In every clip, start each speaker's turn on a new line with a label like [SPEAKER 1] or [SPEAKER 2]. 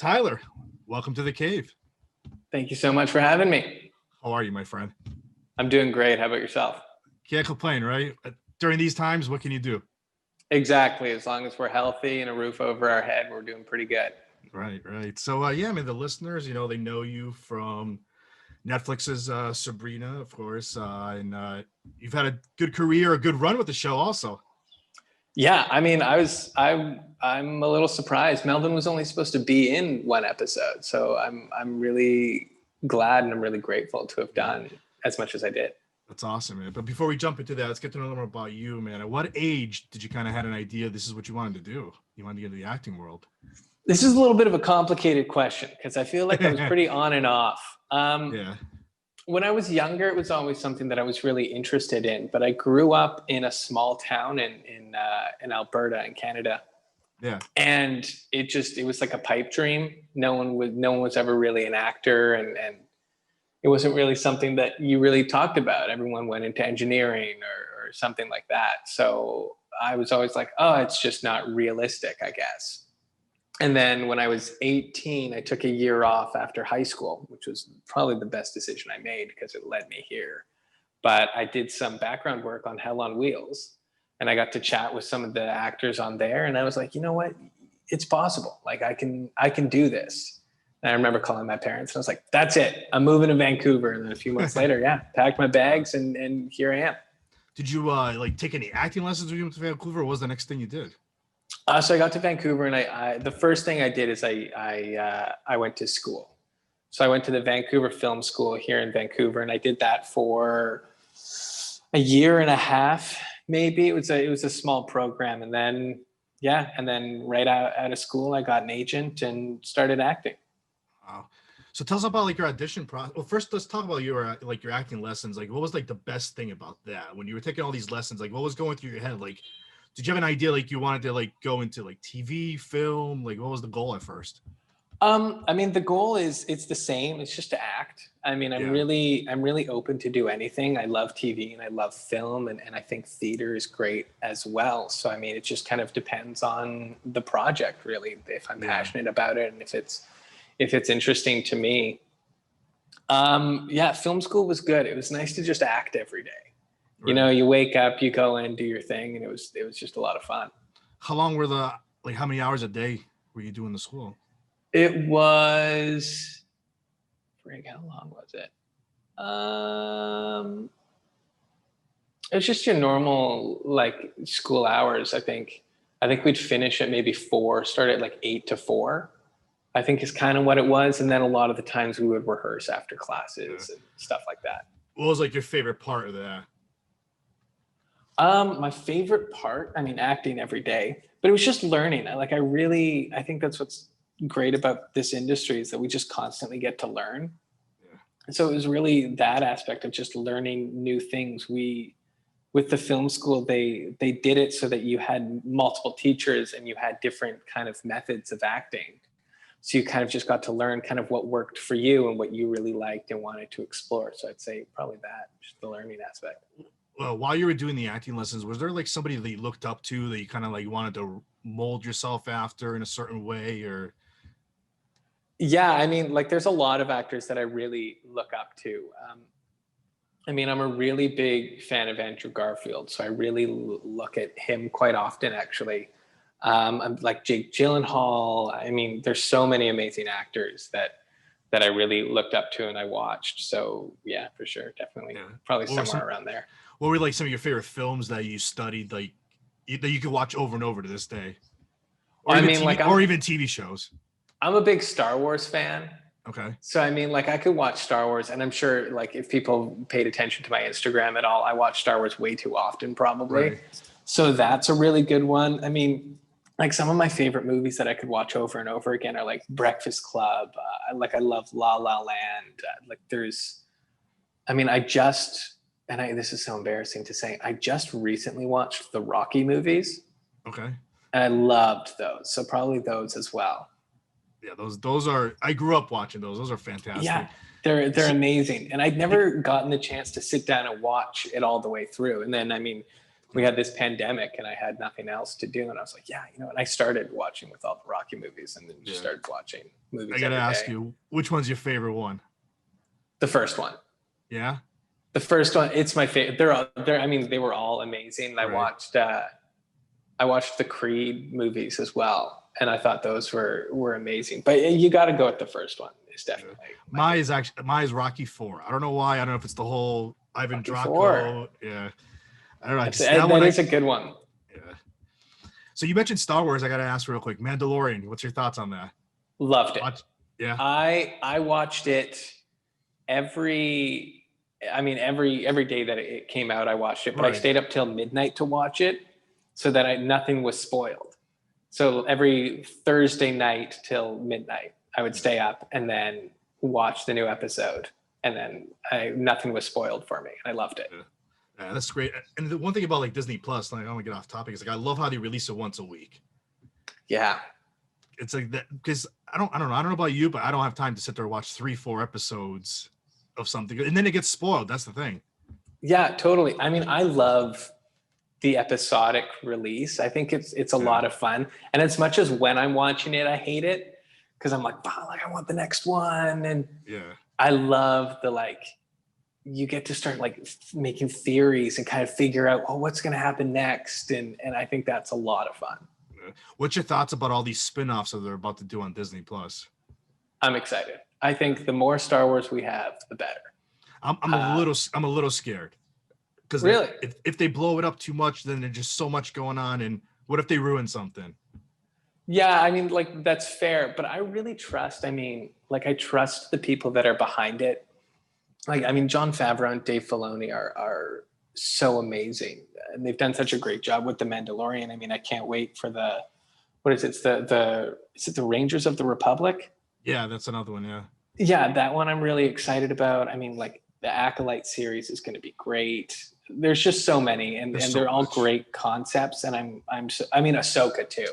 [SPEAKER 1] Tyler, welcome to the cave.
[SPEAKER 2] Thank you so much for having me.
[SPEAKER 1] How are you, my friend?
[SPEAKER 2] I'm doing great. How about yourself?
[SPEAKER 1] Can't complain, right? During these times, what can you do?
[SPEAKER 2] Exactly. As long as we're healthy and a roof over our head, we're doing pretty good.
[SPEAKER 1] Right. So, I mean, the listeners, they know you from Netflix's Sabrina, of course, and you've had a good career, a good run with the show, also.
[SPEAKER 2] Yeah, I mean, I'm a little surprised. Melvin was only supposed to be in one episode, so I'm really glad and I'm really grateful to have done as much as I did.
[SPEAKER 1] That's awesome, man. But before we jump into that, let's get to know more about you, man. At what age did you kind of had an idea this is what you wanted to do? You wanted to get into the acting world?
[SPEAKER 2] This is a little bit of a complicated question because I feel like I was pretty on and off.
[SPEAKER 1] Yeah.
[SPEAKER 2] When I was younger, it was always something that I was really interested in. But I grew up in a small town in Alberta, in Canada.
[SPEAKER 1] Yeah.
[SPEAKER 2] And it was like a pipe dream. No one was ever really an actor, and it wasn't really something that you really talked about. Everyone went into engineering or something like that. So I was always like, oh, it's just not realistic, I guess. And then when I was 18, I took a year off after high school, which was probably the best decision I made because it led me here. But I did some background work on Hell on Wheels, and I got to chat with some of the actors on there. And I was like, you know what? It's possible. Like I can do this. And I remember calling my parents and I was like, that's it. I'm moving to Vancouver. And then a few months later, packed my bags and here I am.
[SPEAKER 1] Did you take any acting lessons when you went to Vancouver? Or what was the next thing you did?
[SPEAKER 2] So I got to Vancouver, and I the first thing I did is I went to school. So I went to the Vancouver Film School here in Vancouver, and I did that for a year and a half, maybe. It was a small program, and then right out of school, I got an agent and started acting.
[SPEAKER 1] Wow. So tell us about your audition process. Well, first let's talk about your acting lessons. What was the best thing about that when you were taking all these lessons? What was going through your head? Did you have an idea you wanted to go into TV, film? What was the goal at first?
[SPEAKER 2] I mean, the goal it's the same. It's just to act. I mean, I'm really open to do anything. I love TV and I love film, and I think theater is great as well. So I mean, it just kind of depends on the project, really, if I'm passionate about it and if it's interesting to me. Film school was good. It was nice to just act every day. Right. You wake up, you go in, do your thing, and it was just a lot of fun.
[SPEAKER 1] How long were how many hours a day were you doing the school?
[SPEAKER 2] It was, how long was it? It was just your normal school hours. I think we'd finish at maybe 4, start at 8 to 4. I think is kind of what it was. And then a lot of the times we would rehearse after classes and stuff like that.
[SPEAKER 1] What was your favorite part of that?
[SPEAKER 2] My favorite part, I mean, acting every day, but it was just learning. I think that's what's great about this industry is that we just constantly get to learn. Yeah. And so it was really that aspect of just learning new things. With the film school, they did it so that you had multiple teachers and you had different kind of methods of acting. So you kind of just got to learn kind of what worked for you and what you really liked and wanted to explore. So I'd say probably that, just the learning aspect.
[SPEAKER 1] Well, while you were doing the acting lessons, was there somebody that you looked up to that you kind of wanted to mold yourself after in a certain way, or?
[SPEAKER 2] Yeah, I mean, there's a lot of actors that I really look up to. I mean, I'm a really big fan of Andrew Garfield, so I really look at him quite often, actually. I'm like Jake Gyllenhaal. I mean, there's so many amazing actors that I really looked up to and I watched. So yeah, for sure, definitely, probably somewhere around there.
[SPEAKER 1] What were some of your favorite films that you studied, that you could watch over and over to this day? Or even TV shows?
[SPEAKER 2] I'm a big Star Wars fan.
[SPEAKER 1] Okay.
[SPEAKER 2] So, I mean, I could watch Star Wars, and I'm sure, if people paid attention to my Instagram at all, I watch Star Wars way too often, probably. Right. So that's a really good one. I mean, some of my favorite movies that I could watch over and over again are Breakfast Club. I love La La Land. This is so embarrassing to say, I just recently watched the Rocky movies.
[SPEAKER 1] Okay.
[SPEAKER 2] And I loved those. So probably those as well.
[SPEAKER 1] Yeah, those are, I grew up watching those. Those are fantastic.
[SPEAKER 2] Yeah, they're amazing. And I'd never gotten the chance to sit down and watch it all the way through. And then, I mean, we had this pandemic and I had nothing else to do. And I was like, yeah, and I started watching with all the Rocky movies and then just started watching movies.
[SPEAKER 1] I got to
[SPEAKER 2] every
[SPEAKER 1] ask
[SPEAKER 2] day.
[SPEAKER 1] you, which one's your favorite one?
[SPEAKER 2] The first one.
[SPEAKER 1] Yeah.
[SPEAKER 2] The first one, it's my favorite. I mean, they were all amazing. I watched the Creed movies as well, and I thought those were amazing. But you got to go with the first one. It's definitely
[SPEAKER 1] mine is Rocky 4. I don't know why. I don't know if it's the whole Ivan
[SPEAKER 2] Rocky
[SPEAKER 1] Draco.
[SPEAKER 2] 4.
[SPEAKER 1] Yeah, I don't know.
[SPEAKER 2] That is a good one.
[SPEAKER 1] Yeah. So you mentioned Star Wars. I got to ask real quick. Mandalorian. What's your thoughts on that?
[SPEAKER 2] Loved it.
[SPEAKER 1] Yeah.
[SPEAKER 2] I watched it every day that it came out. I watched it, but I stayed up till midnight to watch it, so that nothing was spoiled. So every Thursday night till midnight, I would stay up and then watch the new episode, and then nothing was spoiled for me. I loved it.
[SPEAKER 1] Yeah, that's great. And the one thing about like Disney Plus, like I don't want to get off topic, is like I love how they release it once a week.
[SPEAKER 2] Yeah.
[SPEAKER 1] It's like that because I don't know about you, but I don't have time to sit there and watch 3-4 episodes of something, and then it gets spoiled. That's the thing. Yeah,
[SPEAKER 2] totally. I mean, I love the episodic release. I think it's a lot of fun. And as much as when I'm watching it, I hate it because I'm like, wow, like I want the next one. And I love the you get to start like making theories and kind of figure out, what's going to happen next. And I think that's a lot of fun.
[SPEAKER 1] What's your thoughts about all these spin-offs that they're about to do on Disney Plus?
[SPEAKER 2] I'm excited. I think the more Star Wars we have, the better.
[SPEAKER 1] I'm a little scared. Because
[SPEAKER 2] really?
[SPEAKER 1] if they blow it up too much, then there's just so much going on. And what if they ruin something?
[SPEAKER 2] Yeah, I mean, that's fair. But I really trust, I trust the people that are behind it. Jon Favreau and Dave Filoni are so amazing. And they've done such a great job with The Mandalorian. I can't wait for is it the Rangers of the Republic?
[SPEAKER 1] Yeah, that's another one, yeah.
[SPEAKER 2] Yeah, that one I'm really excited about. The Acolyte series is going to be great. There's just so many, and they're all great concepts. And Ahsoka too.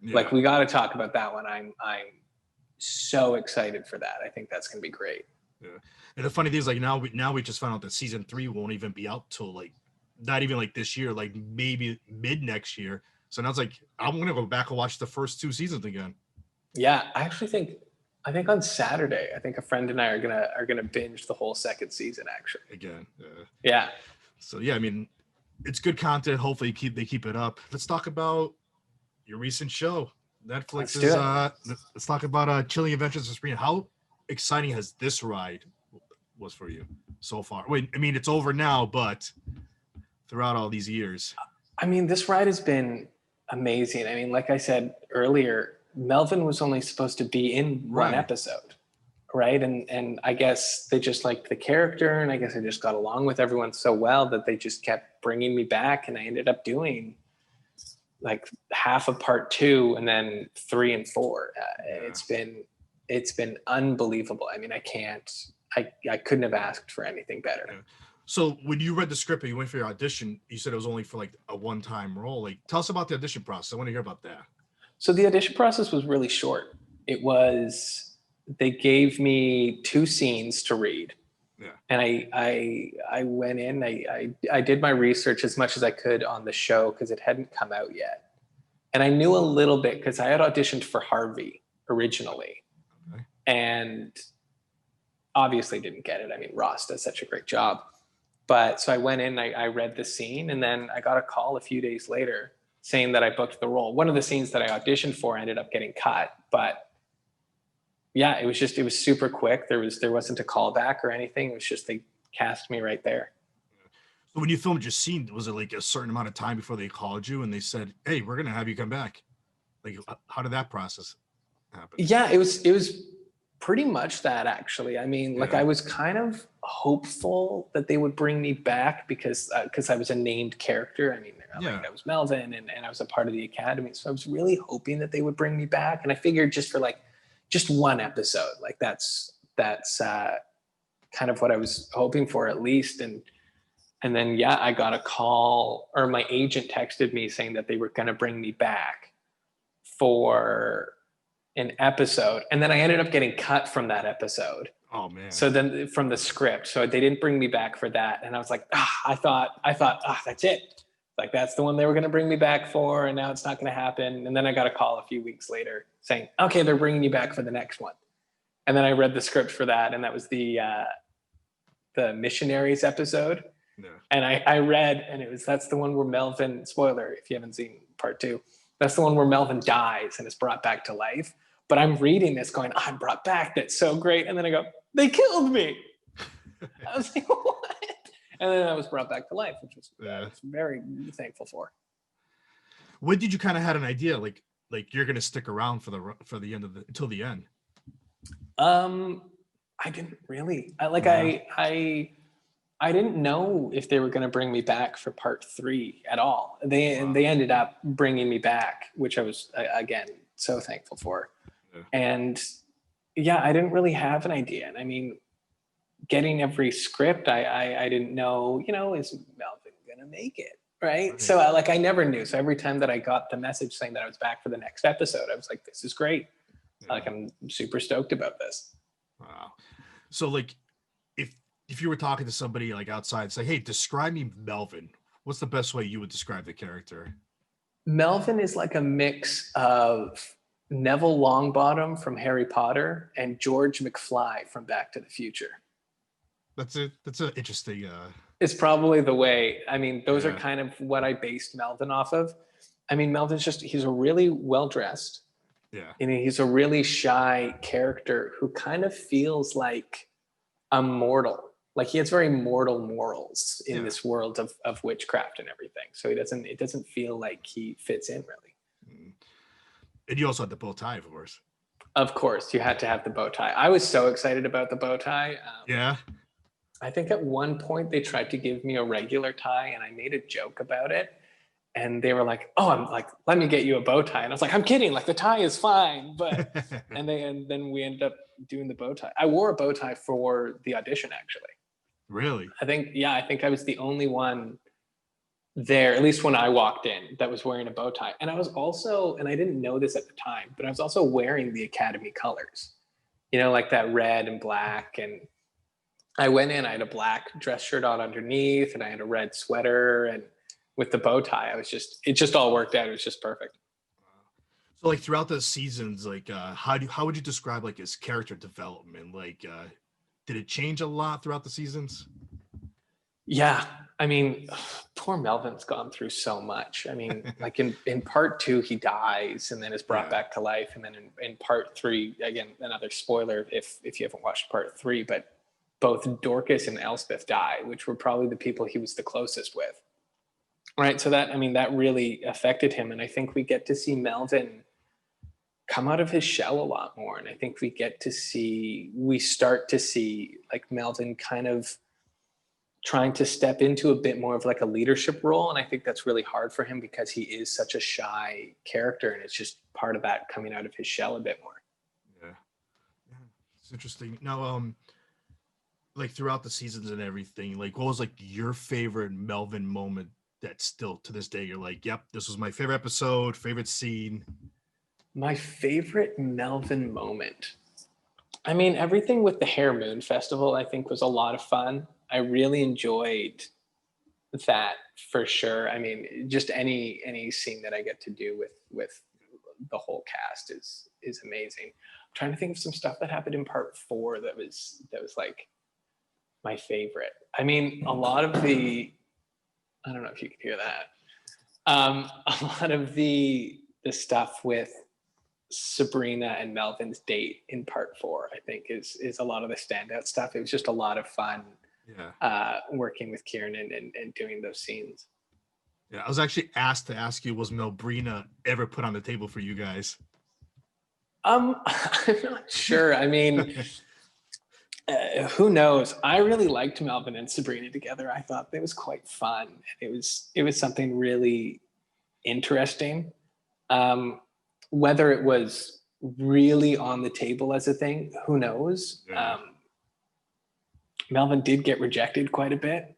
[SPEAKER 2] Yeah. We got to talk about that one. I'm so excited for that. I think that's going to be great.
[SPEAKER 1] Yeah. And the funny thing is, now we just found out that season 3 won't even be out till not even this year, maybe mid next year. So now it's I'm going to go back and watch the first 2 seasons again. Yeah,
[SPEAKER 2] I think on Saturday, I think a friend and I are gonna binge the whole second season actually.
[SPEAKER 1] Again.
[SPEAKER 2] Yeah.
[SPEAKER 1] So yeah, it's good content. Hopefully they keep it up. Let's talk about your recent show. Netflix let's talk about Chilling Adventures of Sabrina. How exciting has this ride was for you so far? Wait, it's over now, but throughout all these years.
[SPEAKER 2] This ride has been amazing. Like I said earlier, Melvin was only supposed to be in one episode, right? And I guess they just liked the character, and I guess I just got along with everyone so well that they just kept bringing me back, and I ended up doing half of part 2 and then 3 and 4. It's been unbelievable. I couldn't have asked for anything better.
[SPEAKER 1] Yeah. So when you read the script and you went for your audition, you said it was only for a one-time role. Tell us about the audition process. I want to hear about that.
[SPEAKER 2] So the audition process was really short. They gave me 2 scenes to read.
[SPEAKER 1] Yeah.
[SPEAKER 2] And I went in, I did my research as much as I could on the show because it hadn't come out yet. And I knew a little bit because I had auditioned for Harvey originally. Okay. And obviously didn't get it. Ross does such a great job. But so I went in, I read the scene, and then I got a call a few days later saying that I booked the role. One of the scenes that I auditioned for ended up getting cut, but yeah, it was super quick. There wasn't a callback or anything. It was just, they cast me right there.
[SPEAKER 1] So when you filmed your scene, was it a certain amount of time before they called you and they said, hey, we're going to have you come back? How did that process happen?
[SPEAKER 2] Yeah, it was pretty much that actually. I was kind of hopeful that they would bring me back because I was a named character. I was Melvin and I was a part of the Academy. So I was really hoping that they would bring me back. And I figured just for just one episode, that's kind of what I was hoping for at least. And then, I got a call, or my agent texted me saying that they were going to bring me back for an episode. And then I ended up getting cut from that episode.
[SPEAKER 1] Oh man.
[SPEAKER 2] So then from the script, so they didn't bring me back for that. And I was like, I thought, that's it. Like, that's the one they were going to bring me back for, and now it's not going to happen. And then I got a call a few weeks later saying, okay, they're bringing you back for the next one. And then I read the script for that, and that was the missionaries episode.
[SPEAKER 1] Yeah.
[SPEAKER 2] And I read, and that's the one where Melvin, spoiler if you haven't seen part 2, that's the one where Melvin dies and is brought back to life. But I'm reading this going, I'm brought back. That's so great. And then I go, they killed me. I was like, what? And then I was brought back to life, which was I was very thankful for.
[SPEAKER 1] When did you kind of had an idea like you're gonna stick around for the end of until the end?
[SPEAKER 2] I didn't really. I didn't know if they were going to bring me back for part 3 at all. They ended up bringing me back, which I was again so thankful for. Yeah. And yeah, I didn't really have an idea. And I mean, getting every script, I didn't know, is Melvin gonna make it, right? So I never knew. So every time that I got the message saying that I was back for the next episode, I was like, this is great. Yeah. Like, I'm super stoked about this.
[SPEAKER 1] Wow. So like, if you were talking to somebody like outside, say, hey, describe me Melvin, what's the best way you would describe the character? Melvin
[SPEAKER 2] is like a mix of Neville Longbottom from Harry Potter and George McFly from Back to the Future.
[SPEAKER 1] That's an interesting.
[SPEAKER 2] It's probably the way. I mean, those are kind of what I based Melvin off of. I mean, Melvin's he's a really well-dressed.
[SPEAKER 1] Yeah.
[SPEAKER 2] And he's a really shy character who kind of feels like a mortal. Like, he has very mortal morals in this world of witchcraft and everything. So it doesn't feel like he fits in really.
[SPEAKER 1] And you also had the bow tie, of course.
[SPEAKER 2] Of course, you had to have the bow tie. I was so excited about the bow tie.
[SPEAKER 1] Yeah.
[SPEAKER 2] I think at one point they tried to give me a regular tie, and I made a joke about it. And they were like, oh, I'm like, let me get you a bow tie. And I was like, I'm kidding. Like, the tie is fine. But, and then we ended up doing the bow tie. I wore a bow tie for the audition, actually.
[SPEAKER 1] Really?
[SPEAKER 2] I think I was the only one there, at least when I walked in, that was wearing a bow tie. And I was also, and I didn't know this at the time, but I was also wearing the Academy colors, like that red and black. And I went in, I had a black dress shirt on underneath, and I had a red sweater, and with the bow tie, it just all worked out. It was just perfect.
[SPEAKER 1] So like throughout the seasons, like how would you describe like his character development? Like did it change a lot throughout the seasons?
[SPEAKER 2] Yeah. I mean, poor Melvin's gone through so much. I mean, like in part 2, he dies and then is brought back to life. And then in part 3, again, another spoiler if you haven't watched part 3, but both Dorcas and Elspeth die, which were probably the people he was the closest with. Right. So that really affected him. And I think we get to see Melvin come out of his shell a lot more. And I think we start to see like Melvin kind of trying to step into a bit more of like a leadership role. And I think that's really hard for him because he is such a shy character. And it's just part of that coming out of his shell a bit more.
[SPEAKER 1] Yeah. It's interesting. Now, like throughout the seasons and everything, like what was like your favorite Melvin moment that still to this day you're like, yep, this was my favorite episode, favorite scene?
[SPEAKER 2] My favorite Melvin moment. I mean, everything with the Hare Moon Festival, I think, was a lot of fun. I really enjoyed that for sure. I mean, just any scene that I get to do with the whole cast is amazing. I'm trying to think of some stuff that happened in part 4 that was like my favorite. I mean, a lot of the, I don't know if you can hear that. A lot of the stuff with Sabrina and Melvin's date in part 4, I think is a lot of the standout stuff. It was just a lot of fun working with Kieran and doing those scenes.
[SPEAKER 1] Yeah, I was actually asked to ask you, was Melbrina ever put on the table for you guys?
[SPEAKER 2] I'm not sure. I mean, who knows? I really liked Melvin and Sabrina together. I thought it was quite fun. It was something really interesting. Whether it was really on the table as a thing, who knows?
[SPEAKER 1] Yeah.
[SPEAKER 2] Melvin did get rejected quite a bit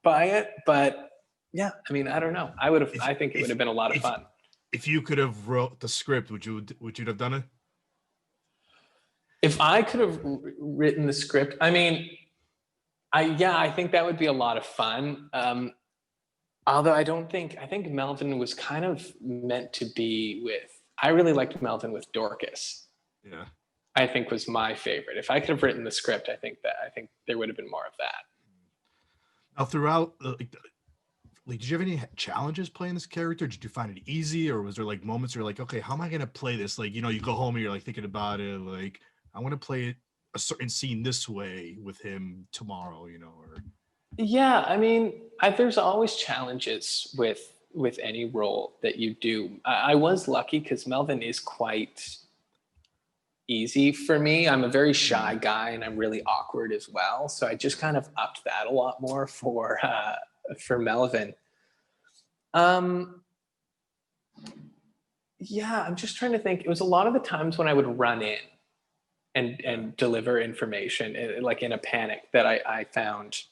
[SPEAKER 2] by it, but yeah, I mean, I don't know. I think it would have been a lot of fun.
[SPEAKER 1] If you could have wrote the script, would you have done it?
[SPEAKER 2] If I could have written the script, I mean, I think that would be a lot of fun. Although I think Melvin was kind of meant to be with, I really liked Melvin with Dorcas.
[SPEAKER 1] Yeah.
[SPEAKER 2] I think was my favorite. If I could have written the script, I think there would have been more of that.
[SPEAKER 1] Now, throughout, like, did you have any challenges playing this character? Did you find it easy, or was there like moments where you're like, okay, how am I gonna play this? Like, you go home and you're like thinking about it, like, I want to play a certain scene this way with him tomorrow, or
[SPEAKER 2] Yeah, I mean, there's always challenges with any role that you do. I was lucky because Melvin is quite easy for me. I'm a very shy guy and I'm really awkward as well. So I just kind of upped that a lot more for Melvin. Um, yeah, I'm just trying to think. It was a lot of the times when I would run in and deliver information, like in a panic, that I found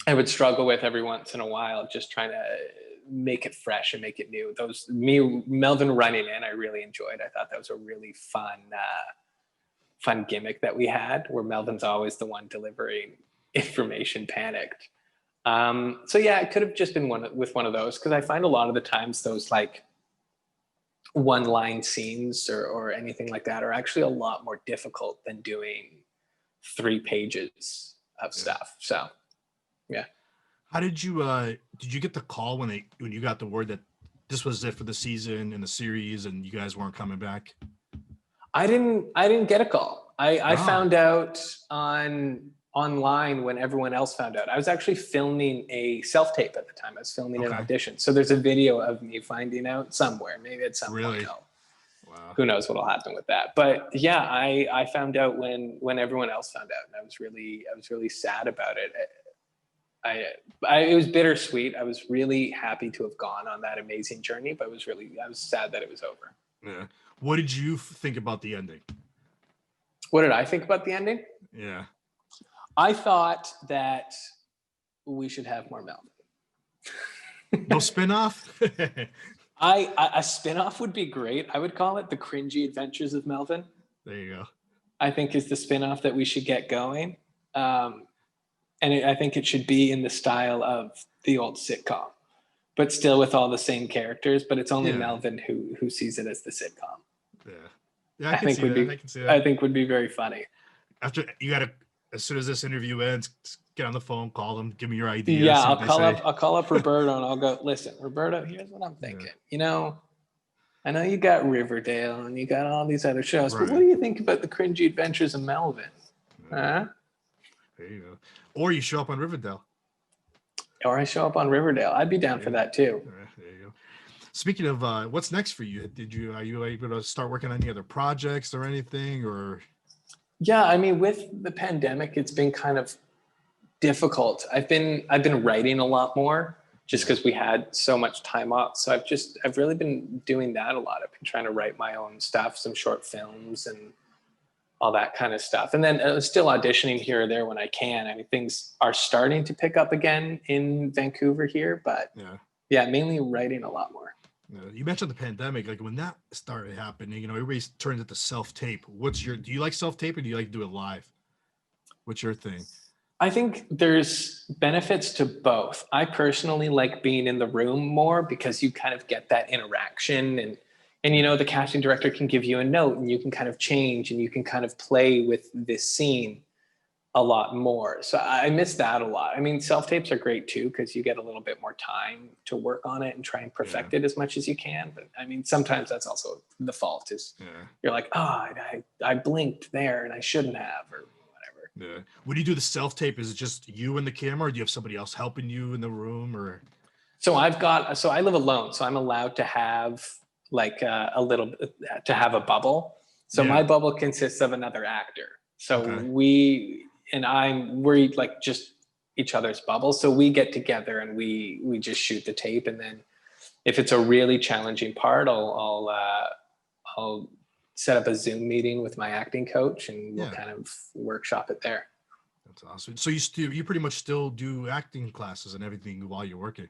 [SPEAKER 2] I would struggle with every once in a while, just trying to make it fresh and make it new. Melvin running in, I really enjoyed. I thought that was a really fun gimmick that we had, where Melvin's always the one delivering information panicked. So yeah, it could have just been one of those, because I find a lot of the times those like one line scenes or anything like that are actually a lot more difficult than doing 3 pages of stuff. So yeah.
[SPEAKER 1] how did you get the call when you got the word that this was it for the season and the series and you guys weren't coming back?
[SPEAKER 2] I didn't get a call. I found out online when everyone else found out. I was actually filming a self-tape at the time. I was filming an audition. So there's a video of me finding out somewhere, maybe at some point.
[SPEAKER 1] Wow.
[SPEAKER 2] Who knows what'll happen with that. But yeah, I found out when everyone else found out, and I was really sad about it. It was bittersweet. I was really happy to have gone on that amazing journey, but I was sad that it was over.
[SPEAKER 1] Yeah. What did you think about the ending?
[SPEAKER 2] What did I think about the ending?
[SPEAKER 1] Yeah.
[SPEAKER 2] I thought that we should have more Melvin.
[SPEAKER 1] No spinoff?
[SPEAKER 2] A spinoff would be great. I would call it The Cringy Adventures of Melvin.
[SPEAKER 1] There you go.
[SPEAKER 2] I think is the spinoff that we should get going. I think it should be in the style of the old sitcom, but still with all the same characters. But it's only Melvin who sees it as the sitcom.
[SPEAKER 1] Yeah, I can see that.
[SPEAKER 2] I think would be very funny.
[SPEAKER 1] After as soon as this interview ends, get on the phone, call them, give me your ideas.
[SPEAKER 2] Yeah, I'll call up Roberto and I'll go, listen, Roberto, here's what I'm thinking. I know you got Riverdale and you got all these other shows, but what do you think about The Cringy Adventures of Melvin? Huh?
[SPEAKER 1] There you go. Or you show up on Riverdale.
[SPEAKER 2] Or I show up on Riverdale. I'd be down for that too.
[SPEAKER 1] There you go. Speaking of what's next for you, are you able to start working on any other projects or anything? Or
[SPEAKER 2] yeah, I mean, with the pandemic, it's been kind of difficult. I've been writing a lot more just because we had so much time off. So I've really been doing that a lot. I've been trying to write my own stuff, some short films and all that kind of stuff. And then still auditioning here or there when I can. I mean, things are starting to pick up again in Vancouver here, but yeah, mainly writing a lot more.
[SPEAKER 1] You mentioned the pandemic, like when that started happening, everybody turned it to self-tape. Do you like self-tape or do you like to do it live? What's your thing?
[SPEAKER 2] I think there's benefits to both. I personally like being in the room more because you kind of get that interaction and the casting director can give you a note and you can kind of change and you can kind of play with this scene a lot more. So I miss that a lot. I mean, self-tapes are great too, because you get a little bit more time to work on it and try and perfect it as much as you can. But I mean, sometimes that's also the fault is you're like, oh, I blinked there and I shouldn't have, or whatever.
[SPEAKER 1] Yeah. When you do the self-tape, is it just you and the camera or do you have somebody else helping you in the room or?
[SPEAKER 2] So I live alone. So I'm allowed to have like to have a bubble. So my bubble consists of another actor. So we're like just each other's bubbles. So we get together and we just shoot the tape. And then if it's a really challenging part, I'll set up a Zoom meeting with my acting coach and we'll kind of workshop it there.
[SPEAKER 1] That's awesome. So you pretty much still do acting classes and everything while you're working.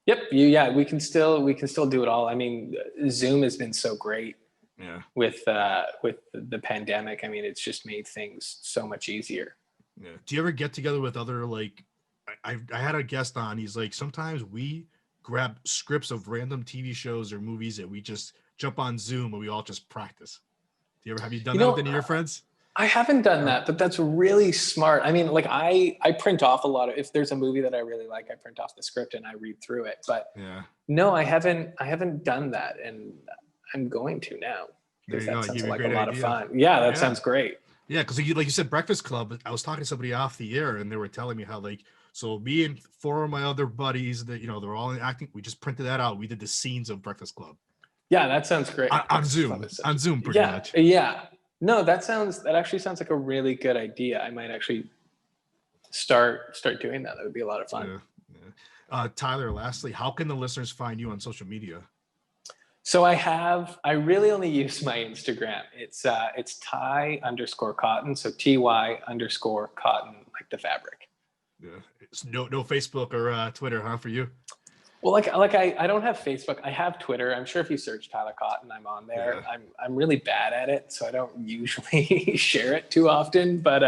[SPEAKER 2] Yep. We can still do it all. I mean, Zoom has been so great.
[SPEAKER 1] Yeah.
[SPEAKER 2] With the pandemic, I mean, it's just made things so much easier.
[SPEAKER 1] Yeah. Do you ever get together with other, like, I had a guest on, he's like, sometimes we grab scripts of random TV shows or movies and we just jump on Zoom and we all just practice. Have you done that with any of your friends?
[SPEAKER 2] I haven't done that, but that's really smart. I mean, like I print off a lot of, if there's a movie that I really like, I print off the script and I read through it. But no, I haven't done that, and I'm going to now because that sounds like a lot of fun. Yeah, that sounds great.
[SPEAKER 1] Yeah, because like you said, Breakfast Club. I was talking to somebody off the air, and they were telling me how so me and 4 of my other buddies that they're all in acting. We just printed that out. We did the scenes of Breakfast Club.
[SPEAKER 2] Yeah, that sounds great.
[SPEAKER 1] On Zoom, pretty much.
[SPEAKER 2] Yeah. No, that actually sounds like a really good idea. I might actually start doing that. That would be a lot of fun.
[SPEAKER 1] Yeah. Tyler, lastly, how can the listeners find you on social media?
[SPEAKER 2] So I really only use my Instagram. It's Ty_Cotton. So TY_Cotton, like the fabric.
[SPEAKER 1] Yeah. It's no Facebook or Twitter, huh, for you?
[SPEAKER 2] Well, I don't have Facebook. I have Twitter. I'm sure if you search Tyler Cotton, I'm on there. Yeah. I'm really bad at it, so I don't usually share it too often. But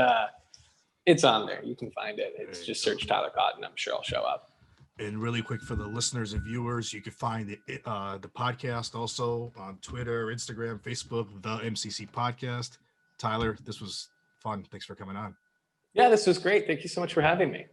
[SPEAKER 2] it's on there. You can find it. It's just search Tyler Cotton. I'm sure I'll show up.
[SPEAKER 1] And really quick for the listeners and viewers, you can find the podcast also on Twitter, Instagram, Facebook, the MCC Podcast. Tyler, this was fun. Thanks for coming on.
[SPEAKER 2] Yeah, this was great. Thank you so much for having me.